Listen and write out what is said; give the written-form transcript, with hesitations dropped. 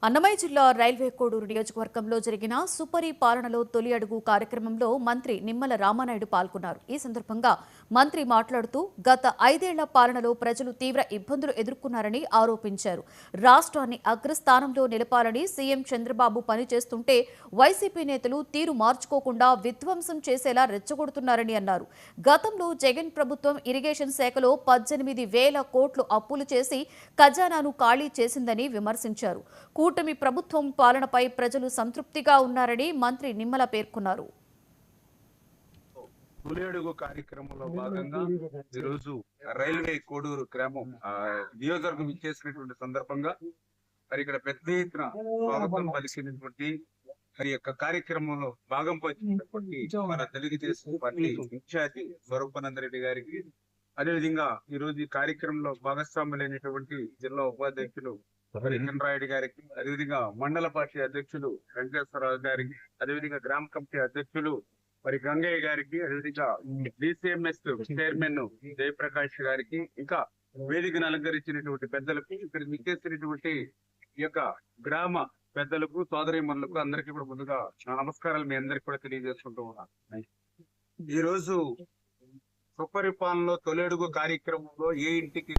అన్నమయ్య జిల్లా రైల్వే కోడూరు నియోజకవర్గంలో జరిగిన సుపరిపాలనలో తొలి అడుగు కార్యక్రమంలో మంత్రి నిమ్మల రామానాయుడు పాల్గొన్నారు. ఈ సందర్భంగా మంత్రి మాట్లాడుతూ గత 5 ఏళ్ల పాలనలో ప్రజలు తీవ్ర ఇబ్బందులు ఎదుర్కొన్నారని ఆరోపించారు. రాష్ట్రాన్ని అగ్రస్థానంలో నిలపాలని సీఎం చంద్రబాబు పనిచేస్తుంటే వైసీపీ నేతలు తీరు మార్చుకోకుండా విధ్వంసం చేసేలా రెచ్చగొడుతున్నారని అన్నారు. గతంలో జగన్ ప్రభుత్వం ఇరిగేషన్ శాఖలో 18,000 కోట్లు అప్పులు చేసి ఖజానాను ఖాళీ చేసిందని విమర్శించారు. కూటమి ప్రభుత్వం పాలనపై ప్రజలు సంతృప్తిగా ఉన్నారని మంత్రి నిమ్మల పేర్కొన్నారు. తొలి అడుగు కార్యక్రమంలో భాగంగా ఈరోజు రైల్వే కోడూరు గ్రామం నియోజకవర్గం ఇచ్చేసినటువంటి సందర్భంగా మరి ఇక్కడ పెద్ద ఎత్తున స్వాగతం పలికినటువంటి మరి యొక్క కార్యక్రమంలో భాగం పంచినటువంటి మన తెలుగుదేశం పార్టీ ఇన్ఛార్జి స్వరూపానందరెడ్డి గారికి, అదేవిధంగా ఈ రోజు ఈ కార్యక్రమంలో భాగస్వాములైనటువంటి జిల్లా ఉపాధ్యక్షులు రాయుడు గారికి, అదేవిధంగా మండల పార్టీ అధ్యక్షులు వెంకటేశ్వరరావు గారికి, అదేవిధంగా గ్రామ కమిటీ అధ్యక్షులు మరి గంగయ్య గారికి, అదేవిధంగా డిసిఎంఎస్ చైర్మన్ జయప్రకాష్ గారికి, ఇంకా వేదికను అలంకరించినటువంటి పెద్దలకు, ఇక్కడ విచ్చేసినటువంటి ఈ యొక్క గ్రామ పెద్దలకు, సోదరీమణులకు అందరికీ కూడా ముందుగా నా నమస్కారాలు మీ అందరికి కూడా తెలియజేసుకుంటూ ఉన్నాను. ఈ రోజు సుపరిపాలనలో తొలి అడుగు కార్యక్రమంలో ఏ ఇంటికి